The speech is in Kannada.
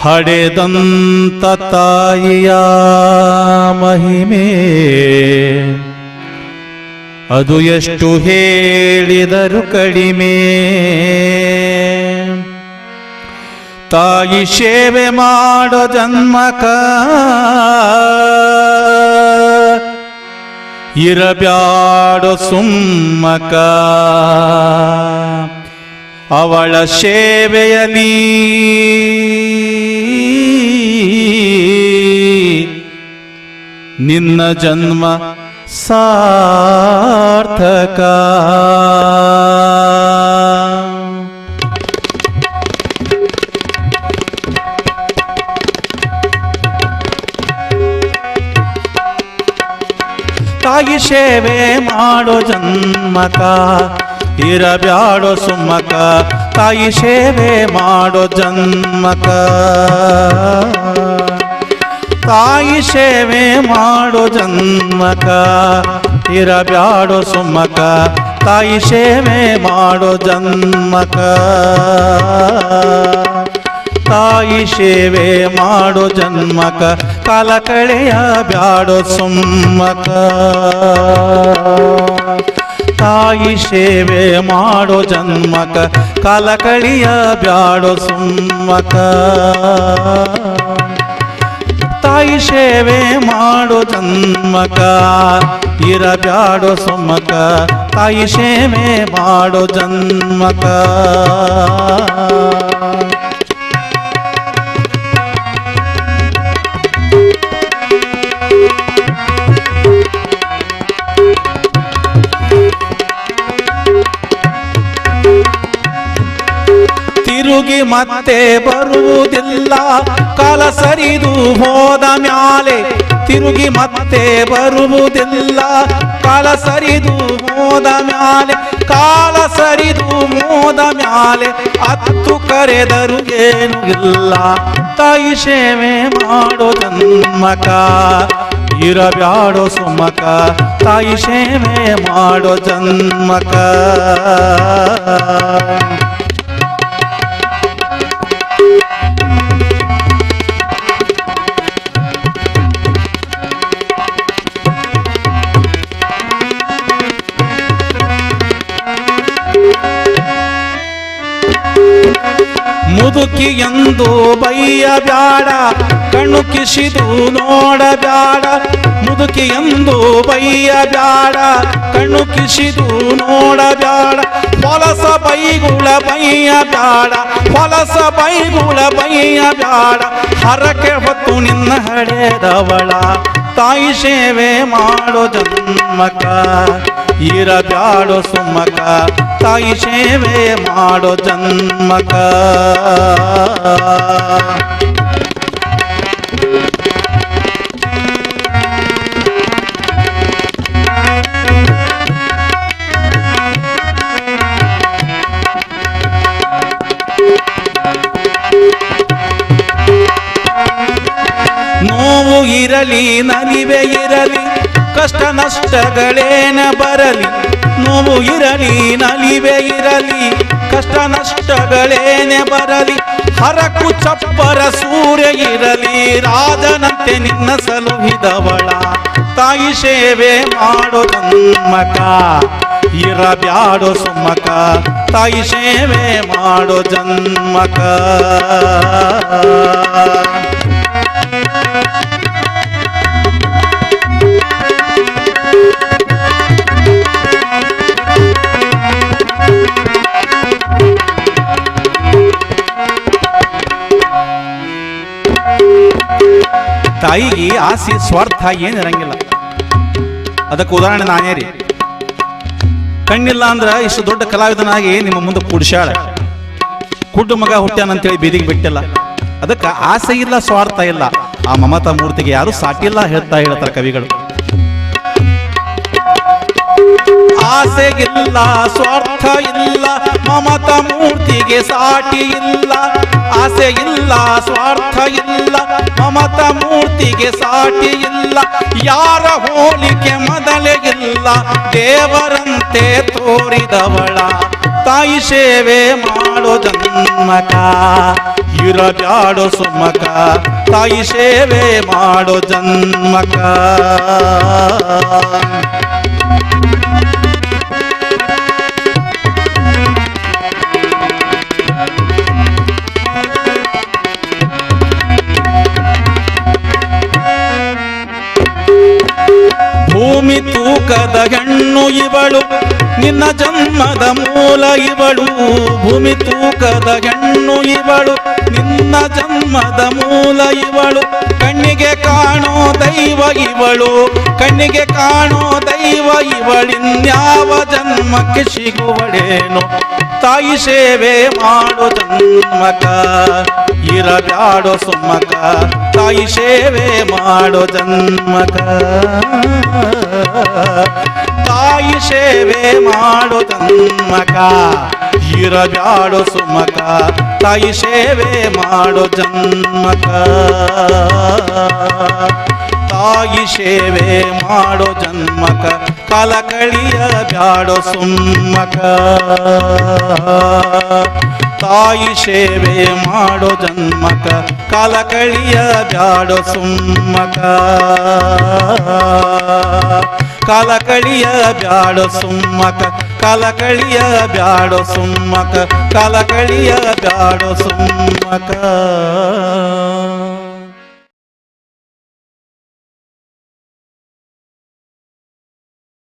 ಹಡೆದಂತ ತಾಯಿಯ ಮಹಿಮೆ ಅದು ಎಷ್ಟು ಹೇಳಿದರು ಕಡಿಮೆ. ತಾಯಿ ಸೇವೆ ಮಾಡೋ ಜನ್ಮಕ ಇರಬ್ಯಾಡೋ ಸುಮ್ಮಕ. ಅವಳ ಸೇವೆಯಲ್ಲಿ ನಿನ್ನ ಜನ್ಮ ಸಾರ್ಥಕ. ತಾಯಿ ಸೇವೆ ಮಾಡೋ ಜನ್ಮಕ ಇರಬ್ಯಾಡೋ ಸುಮ್ಮಕ. ತಾಯಿ ಸೇವೆ ಮಾಡೋ ಜನ್ಮಕ. ತಾಯಿ ಸೇವೆ ಮಾಡೋ ಜನ್ಮಕ ಇರಬ್ಯಾಡೋ ಸುಮ್ಮಕ. ತಾಯಿ ಸೇವೆ ಮಾಡೋ ಜನ್ಮಕ. ತಾಯಿ ಸೇವೆ ಮಾಡೋ ಜನ್ಮಕ ಕಾಲ ಕಳೆಯ ಬ್ಯಾಡೋ ಸುಮ್ಮಕ. ತಾಯಿ ಸೇವೆ ಮಾಡೋ ಜನ್ಮಕ ಕಾಲ ಕಳೆಯ ಬ್ಯಾಡೋ ಸುಮ್ಮಕ. ತಾಯಿ ಸೇವೆ ಮಾಡೋ ಜನ್ಮಕ ಇರಬ್ಯಾಡೋ ಸುಮ್ಮಕ. ತಾಯಿ ಸೇವೆ ಮಾಡೋ ಜನ್ಮಕ. ತಿರುಗಿ ಮತ್ತೆ ಬರುವುದಿಲ್ಲ ಕಾಲ ಸರಿದು ಹೋದ ಮ್ಯಾಲೆ. ತಿರುಗಿ ಮತ್ತೆ ಬರುವುದಿಲ್ಲ ಕಾಲ ಸರಿದು ಹೋದ ಮ್ಯಾಲೆ. ಕಾಲ ಸರಿದು ಹೋದ ಮ್ಯಾಲೆ ಹತ್ತು ಕರೆದರು ಏನು ಇಲ್ಲ. ತಾಯಿ ಸೇವೆ ಮಾಡೋ ಜನ್ಮಕ ಇರಬ್ಯಾಡೋ ಸುಮ್ಮಕ. ತಾಯಿ ಸೇವೆ ಮಾಡೋ ಜನ್ಮಕ. ಮುದುಕಿ ಎಂದು ಬೈಯಬ್ಯಾಡ ಕಣ್ಣು ಕಿಸಿದು ನೋಡಬ್ಯಾಡ. ಮುದುಕಿ ಎಂದು ಬೈಯಬ್ಯಾಡ ಕಣ್ಣು ಕಿಸಿದು ನೋಡಬ್ಯಾಡ. ಹೊಲಸ ಬೈಗುಳ ಬೈಯಬ್ಯಾಡ ಹೊಲಸ ಬೈಗುಳ ಬೈಯಬ್ಯಾಡ. ಹರಕೆ ಹೊತ್ತು ನಿನ್ನ ಹಡೆದವಳ ತಾಯಿ ಸೇವೆ ಮಾಡೋ ಜನ್ಮಕ ಇರಬ್ಯಾಡೋ ಸುಮ್ಮಕ. ತಾಯಿ ಸೇವೆ ಮಾಡೋ ಜನ್ಮಕ. ನೋವು ಇರಲಿ ನಲಿವೆ ಇರಲಿ ಕಷ್ಟ ನಷ್ಟಗಳೇನ ಬರಲಿ. ನೋವು ಇರಲಿ ನಲಿವೆ ಇರಲಿ ಕಷ್ಟ ನಷ್ಟಗಳೇನೆ ಬರಲಿ. ಹರಕು ಚಪ್ಪರ ಸೂರ್ಯ ಇರಲಿ ರಾಜನಂತೆ ನಿನ್ನ ಸಲುಹಿದವಳ ತಾಯಿ ಸೇವೆ ಮಾಡೋ ಜನ್ಮಕ ಇರಬ್ಯಾಡೋ ಸುಮ್ಮಕ. ತಾಯಿ ಸೇವೆ ಮಾಡೋ ಜನ್ಮಕ. ತಾಯಿಗೆ ಆಸೆ ಸ್ವಾರ್ಥ ಏನಿರಂಗಿಲ್ಲ. ಅದಕ್ಕೆ ಉದಾಹರಣೆ ನಾನೇ ರೀ. ಕಣ್ಣಿಲ್ಲ ಅಂದ್ರ ಇಷ್ಟು ದೊಡ್ಡ ಕಲಾವಿದನಾಗಿ ನಿಮ್ಮ ಮುಂದೆ ಕುಡ್ಸ್ಯಾಳ. ಕುಡ್ಡು ಮಗ ಹುಟ್ಟ್ಯಾನಂತೇಳಿ ಬೀದಿಗೆ ಬಿಟ್ಟಿಲ್ಲ. ಅದಕ್ಕೆ ಆಸೆ ಇಲ್ಲ ಸ್ವಾರ್ಥ ಇಲ್ಲ. ಆ ಮಮತಾ ಮೂರ್ತಿಗೆ ಯಾರು ಸಾಟಿಲ್ಲ ಹೇಳ್ತಾರೆ ಕವಿಗಳು. ಆಸೆ ಇಲ್ಲ ಸ್ವಾರ್ಥ ಇಲ್ಲ ಮಮತಾ ಮೂರ್ತಿಗೆ ಸಾಟಿ ಇಲ್ಲ. ಆಸೆ ಇಲ್ಲ ಸ್ವಾರ್ಥ ಇಲ್ಲ ಮಮತಾ ಮೂರ್ತಿಗೆ ಸಾಟಿ ಇಲ್ಲ. ಯಾರ ಹೋಲಿಕೆ ಮೊದಲೇ ಇಲ್ಲ ದೇವರಂತೆ ತೋರಿದವಳ ತಾಯಿ ಸೇವೆ ಮಾಡೋ ಜನ್ಮಕ ಇರಬ್ಯಾಡೋ ಸುಮ್ಮಕ ತಾಯಿ ಸೇವೆ ಮಾಡೋ ಜನ್ಮಕ. ಭೂಮಿ ತೂಕದ ಹೆಣ್ಣು ಇವಳು ನಿನ್ನ ಜನ್ಮದ ಮೂಲ ಇವಳು. ಭೂಮಿ ತೂಕದ ಹೆಣ್ಣು ಇವಳು ನಿನ್ನ ಜನ್ಮದ ಮೂಲ ಇವಳು. ಕಣ್ಣಿಗೆ ಕಾಣೋ ದೈವ ಇವಳು, ಕಣ್ಣಿಗೆ ಕಾಣೋ ದೈವ ಇವಳಿನ್ಯಾವ ಜನ್ಮಕ್ಕೆ ಸಿಗುವಳೇನು. ತಾಯಿ ಸೇವೆ ಮಾಡೋ ಜನ್ಮಕ ಇರಬ್ಯಾಡೋ ಸುಮ್ಮಕ ತಾಯಿ ಸೇವೆ ಮಾಡೋ ಜನ್ಮಕ. ತಾಯಿ ಸೇವೆ ಮಾಡೋ ಜನ್ಮಕ ಇರಬ್ಯಾಡೋ ಸುಮ್ಮಕ ತಾಯಿ ಸೇವೆ ಮಾಡೋ ಜನ್ಮಕ. ತಾಯಿ ಸೇವೆ ಮಾಡೋ ಜನ್ಮಕ ಕಾಲ ಕಳಿಯ ಬ್ಯಾಡೋ ಸುಮ್ಮಕ. ತಾಯಿ ಸೇವೆ ಮಾಡೋ ಜನ್ಮಕ ಕಾಲ ಕಳಿಯ ಬ್ಯಾಡೋ ಸುಮ್ಮಕ. ಕಾಲ ಕಳಿಯ ಬ್ಯಾಡೋ ಸುಮ್ಮಕ ಕಾಲ ಕಳಿಯ ಬ್ಯಾಡೋ ಸುಮ್ಮಕ ಕಾಲ ಕಳಿಯ ಬ್ಯಾಡೋ ಸುಮ್ಮಕ.